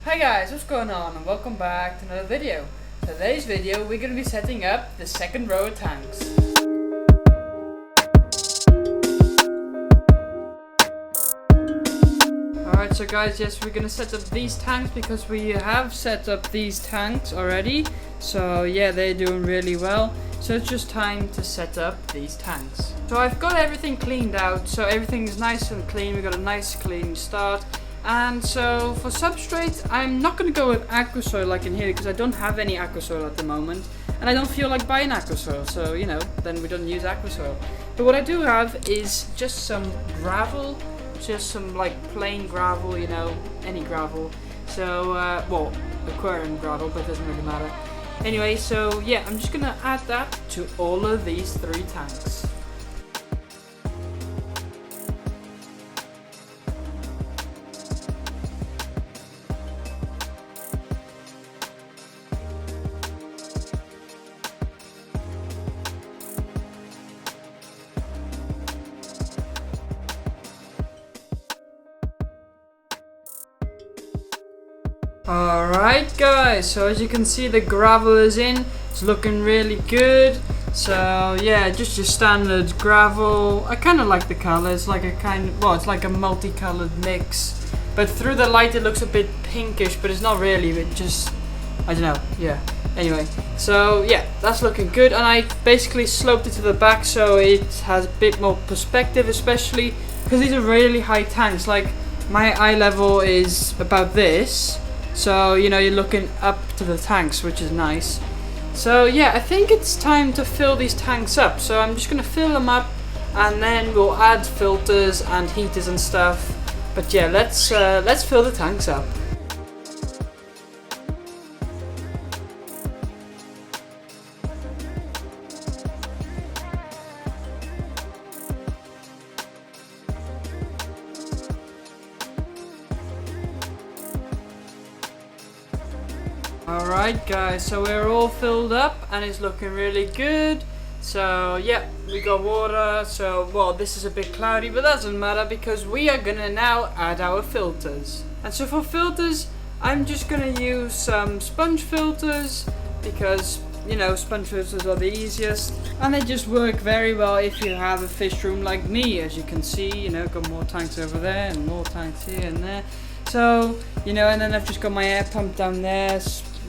Hi guys, what's going on and welcome back to another video. Today's video we're going to be setting up the second row of tanks. Alright, so guys, yes, we're going to set up these tanks because we have set up these tanks already. So yeah, they're doing really well. So it's just time to set up these tanks. So I've got everything cleaned out, so everything is nice and clean. We've got a nice clean start. And so for substrate, I'm not going to go with aqua soil like in here because I don't have any aqua soil at the moment. And I don't feel like buying aqua soil, so you know, then we don't use aqua soil. But what I do have is just some gravel, just some like plain gravel, you know, any gravel. So, well, aquarium gravel, but it doesn't really matter. Anyway, so yeah, I'm just going to add that to all of these three tanks. Alright guys, so as you can see the gravel is in, it's looking really good. So yeah, just your standard gravel. I kind of like the color, it's like a it's like a multicolored mix. But through the light it looks a bit pinkish, but it's not really, it just, I don't know, yeah. Anyway, so yeah, that's looking good. And I basically sloped it to the back so it has a bit more perspective, especially because these are really high tanks. Like my eye level is about this. So, you know, you're looking up to the tanks, which is nice. So, yeah, I think it's time to fill these tanks up. So I'm just going to fill them up and then we'll add filters and heaters and stuff. But yeah, let's fill the tanks up. Alright guys, so we're all filled up and it's looking really good. So yeah, we got water. So well, this is a bit cloudy, but that doesn't matter because we are gonna now add our filters. And so for filters, I'm just gonna use some sponge filters because, you know, sponge filters are the easiest and they just work very well if you have a fish room like me. As you can see, you know, got more tanks over there and more tanks here and there. So, you know, and then I've just got my air pump down there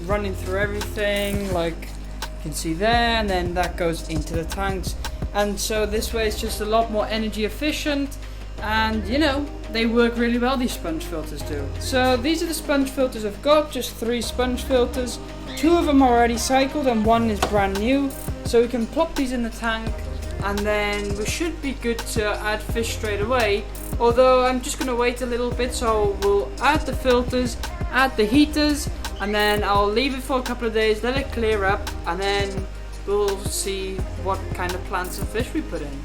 running through everything, like you can see there, and then that goes into the tanks. And so this way it's just a lot more energy efficient, and you know, they work really well, these sponge filters do. So these are the sponge filters I've got, just 3 sponge filters. 2 of them are already cycled and 1 is brand new. So we can plop these in the tank and then we should be good to add fish straight away. Although I'm just going to wait a little bit, so we'll add the filters, add the heaters, and then I'll leave it for a couple of days, let it clear up, and then we'll see what kind of plants and fish we put in.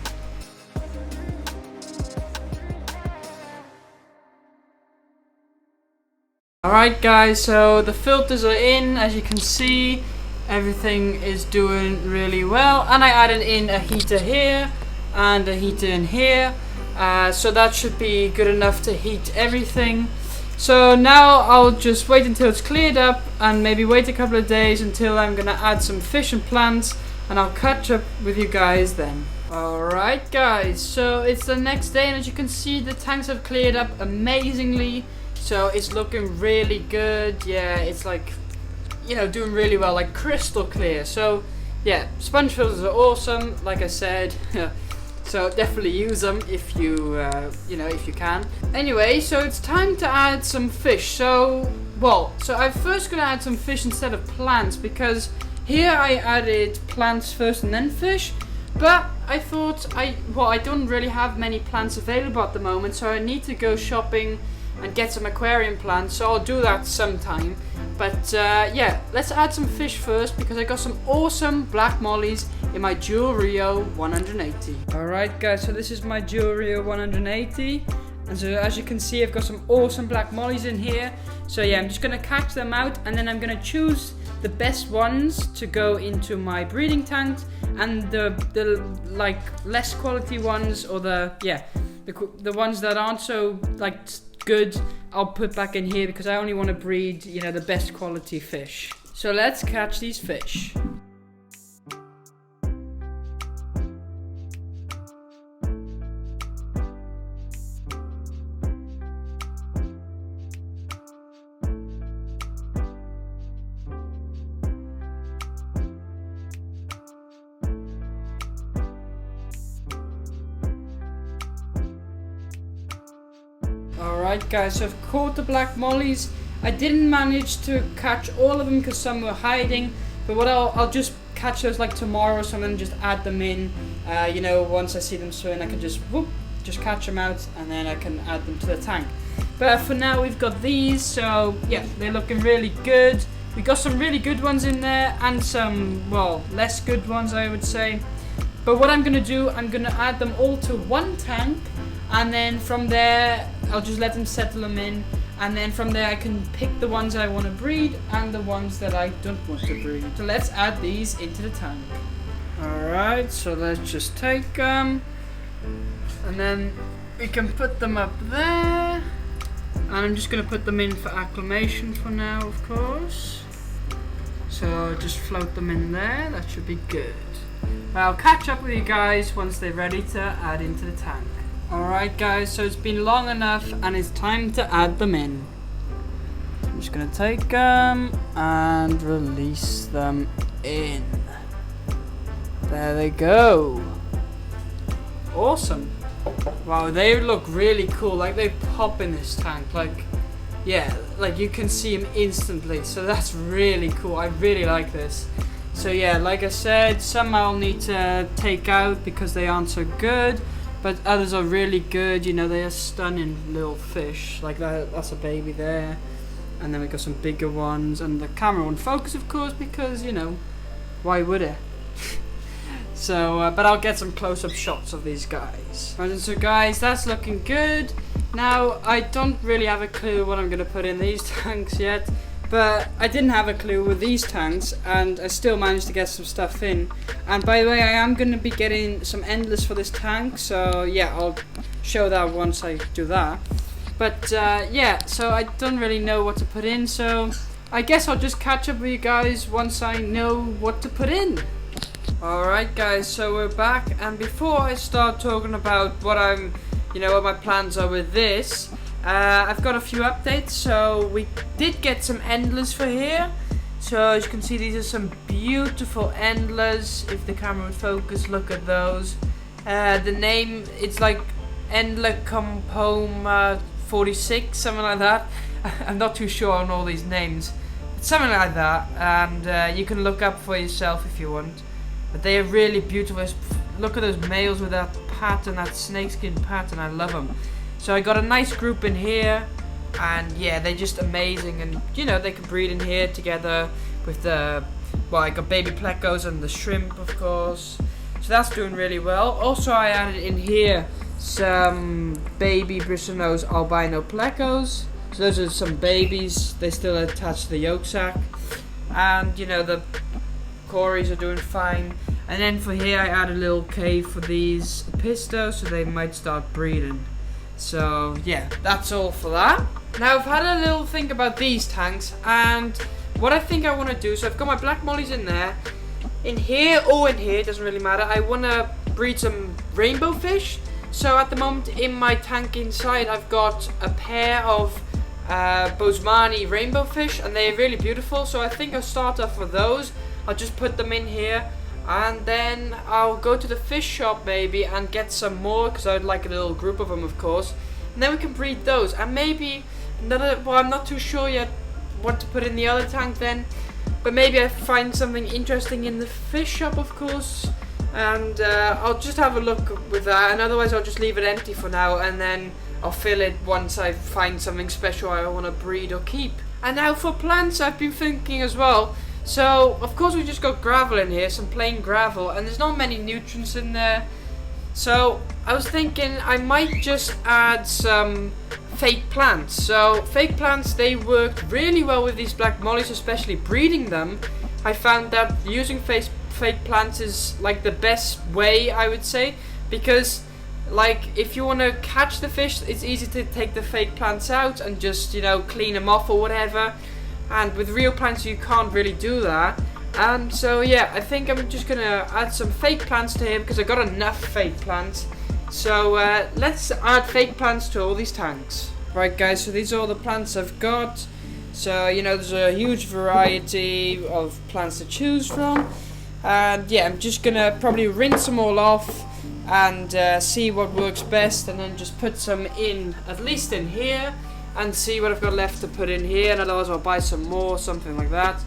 Alright guys, so the filters are in. As you can see, everything is doing really well, and I added in a heater here and a heater in here. So that should be good enough to heat everything. So now I'll just wait until it's cleared up and maybe wait a couple of days until I'm gonna add some fish and plants, and I'll catch up with you guys then. Alright guys, so it's the next day and as you can see the tanks have cleared up amazingly. So it's looking really good. Yeah, it's like, you know, doing really well, like crystal clear. So yeah, sponge filters are awesome, like I said. So definitely use them if you, you know, if you can. Anyway, so it's time to add some fish. So I'm first gonna add some fish instead of plants because here I added plants first and then fish. But I thought I don't really have many plants available at the moment, so I need to go shopping and get some aquarium plants. So I'll do that sometime. But yeah, let's add some fish first because I got some awesome black mollies in my Dual Rio 180. Alright guys, so this is my Dual Rio 180. And so as you can see, I've got some awesome black mollies in here. So yeah, I'm just gonna catch them out and then I'm gonna choose the best ones to go into my breeding tank, and the like less quality ones, or the ones that aren't so like good, I'll put back in here because I only want to breed, you know, the best quality fish. So let's catch these fish. Alright guys, so I've caught the black mollies. I didn't manage to catch all of them because some were hiding, but what I'll just catch those like tomorrow or something and just add them in. You know, once I see them swimming, I can just catch them out and then I can add them to the tank. But for now we've got these, so yeah, they're looking really good. We got some really good ones in there and some, well, less good ones I would say. But what I'm gonna do, I'm gonna add them all to one tank, and then from there I'll just let them settle them in, and then from there I can pick the ones I want to breed and the ones that I don't want to breed. So let's add these into the tank. Alright, so let's just take them and then we can put them up there, and I'm just going to put them in for acclimation for now, of course. So just float them in there, that should be good. I'll catch up with you guys once they're ready to add into the tank. Alright guys, so it's been long enough and it's time to add them in. I'm just going to take them and release them in. There they go. Awesome. Wow, they look really cool, like they pop in this tank, like, yeah, like you can see them instantly, so that's really cool. I really like this. So yeah, like I said, some I'll need to take out because they aren't so good. But others are really good, you know, they are stunning little fish. Like that's a baby there. And then we got some bigger ones, and the camera won't focus, of course, because, you know, why would it? So, but I'll get some close-up shots of these guys. And so guys, that's looking good. Now, I don't really have a clue what I'm going to put in these tanks yet. But I didn't have a clue with these tanks, and I still managed to get some stuff in. And by the way, I am going to be getting some endlers for this tank, so yeah, I'll show that once I do that. But yeah, so I don't really know what to put in, so I guess I'll just catch up with you guys once I know what to put in. Alright guys, so we're back, and before I start talking about what what my plans are with this, I've got a few updates. So we did get some endlers for here. So as you can see, these are some beautiful endlers. If the camera would focus, look at those. The name, it's like Endler Compome 46, something like that. I'm not too sure on all these names. It's something like that, and you can look up for yourself if you want. But they are really beautiful. Look at those males with that pattern, that snakeskin pattern. I love them. So I got a nice group in here, and yeah, they're just amazing, and you know, they can breed in here together with the, well, I got baby plecos and the shrimp, of course, so that's doing really well. Also, I added in here some baby bristlenose albino plecos, so those are some babies, they still attached to the yolk sac, and you know, the cories are doing fine. And then for here I added a little cave for these pistos, so they might start breeding. So yeah, that's all for that. Now I've had a little think about these tanks, and what I think I want to do, so I've got my black mollies in there. In here or in here, doesn't really matter. I want to breed some rainbow fish. So at the moment in my tank inside, I've got a pair of Bosemani rainbow fish, and they're really beautiful. So I think I'll start off with those. I'll just put them in here, and then I'll go to the fish shop maybe and get some more, because I would like a little group of them, of course. And then we can breed those, and maybe another, well, I'm not too sure yet what to put in the other tank then, but maybe I find something interesting in the fish shop, of course, and I'll just have a look with that, and otherwise I'll just leave it empty for now, and then I'll fill it once I find something special I want to breed or keep. And now for plants, I've been thinking as well. So, of course, we just got gravel in here, some plain gravel, and there's not many nutrients in there. So, I was thinking I might just add some fake plants. So, fake plants, they worked really well with these black mollies, especially breeding them. I found that using fake plants is like the best way, I would say, because like if you want to catch the fish, it's easy to take the fake plants out and just, you know, clean them off or whatever. And with real plants you can't really do that. And so yeah, I think I'm just gonna add some fake plants to here because I got enough fake plants. So let's add fake plants to all these tanks. Right guys, so these are all the plants I've got. So, you know, there's a huge variety of plants to choose from. And yeah, I'm just gonna probably rinse them all off and see what works best, and then just put some in, at least in here, and see what I've got left to put in here, and otherwise I'll buy some more, something like that.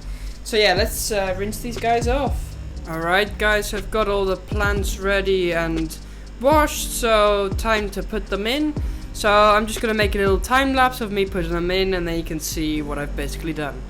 So yeah, let's rinse these guys off. Alright guys, so I've got all the plants ready and washed, so time to put them in. So I'm just going to make a little time lapse of me putting them in, and then you can see what I've basically done.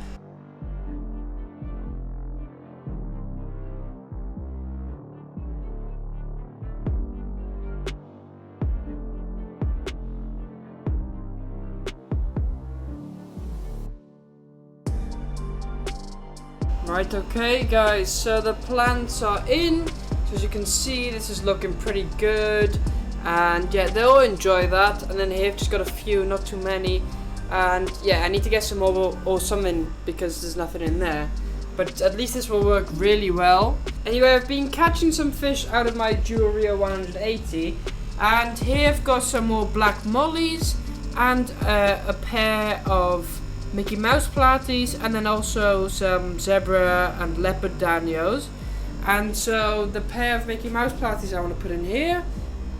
Right, okay guys, so the plants are in. So as you can see, this is looking pretty good. And yeah, they'll enjoy that. And then here I've just got a few, not too many. And yeah, I need to get some more or something because there's nothing in there. But at least this will work really well. Anyway, I've been catching some fish out of my Jewelry 180. And here I've got some more black mollies and a pair of Mickey Mouse platies, and then also some zebra and leopard danios. And so the pair of Mickey Mouse platies I want to put in here.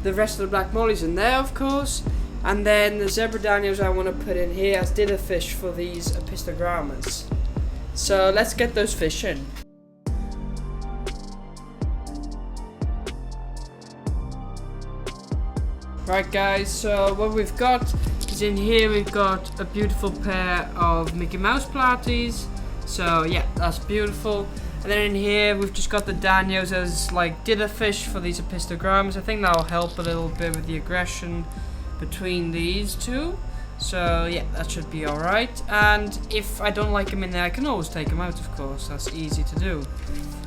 The rest of the black mollies in there, of course. And then the zebra danios I want to put in here as dinner fish for these apistogrammas. So let's get those fish in. Right guys, so what we've got is in here we've got a beautiful pair of Mickey Mouse platies. So yeah, that's beautiful. And then in here we've just got the danios as like dinner fish for these apistogrammas. I think that'll help a little bit with the aggression between these two. So yeah, that should be alright. And if I don't like them in there, I can always take them out, of course. That's easy to do.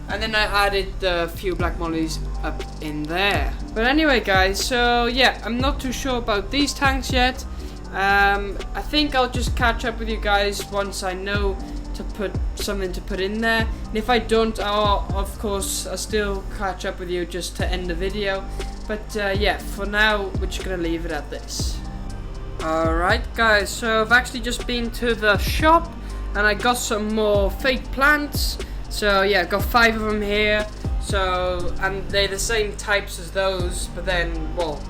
And then I added the few black mollies up in there. But anyway guys, so yeah, I'm not too sure about these tanks yet. I think I'll just catch up with you guys once I know to put something to put in there. And if I don't, I'll still catch up with you just to end the video. But yeah, for now we're just gonna leave it at this. Alright guys, so I've actually just been to the shop and I got some more fake plants. So yeah, I've got 5 of them here. So, and they're the same types as those, but then, well,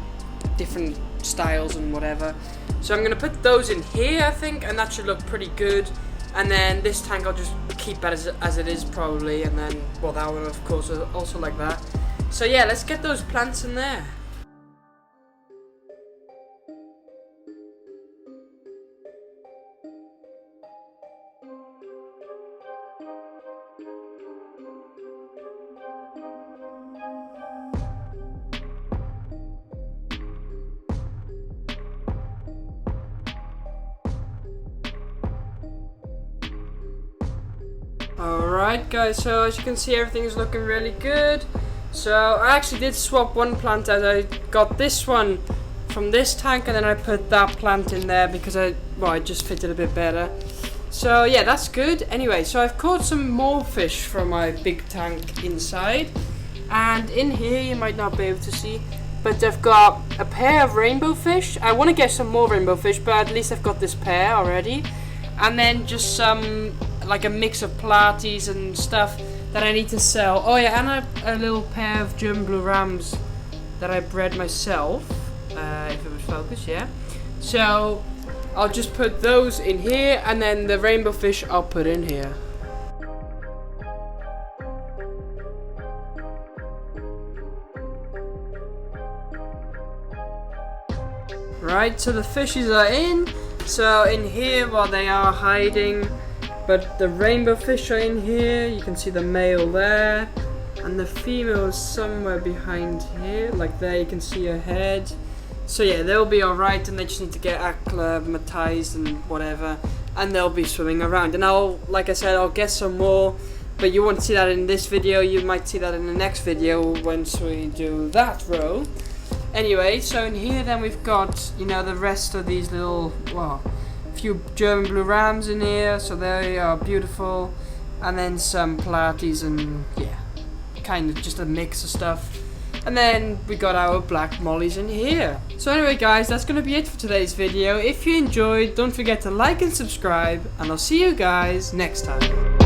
different styles and whatever. So I'm gonna put those in here, I think, and that should look pretty good. And then this tank I'll just keep as it is probably, and then, well, that one of course is also like that. So yeah, let's get those plants in there. Alright guys, so as you can see everything is looking really good. So I actually did swap one plant out. I got this one from this tank and then I put that plant in there because it just fitted a bit better. So yeah, that's good. Anyway, so I've caught some more fish from my big tank inside. And in here you might not be able to see, but I've got a pair of rainbow fish. I want to get some more rainbow fish, but at least I've got this pair already. And then just some, like a mix of platies and stuff that I need to sell. Oh yeah, and a little pair of German blue rams that I bred myself, if it would focus, yeah. So I'll just put those in here, and then the rainbow fish I'll put in here. Right, so the fishes are in. So in here, well, they are hiding, but the rainbow fish are in here. You can see the male there, and the female is somewhere behind here, like there you can see her head. So yeah, they'll be alright, and they just need to get acclimatized and whatever, and they'll be swimming around. And I'll, like I said, I'll get some more, but you won't see that in this video. You might see that in the next video once we do that row. Anyway, so in here then we've got, you know, the rest of these little, well, few German blue rams in here, so they are beautiful. And then some platies and, yeah, kind of just a mix of stuff. And then we got our black mollies in here. So anyway guys, that's going to be it for today's video. If you enjoyed, don't forget to like and subscribe, and I'll see you guys next time.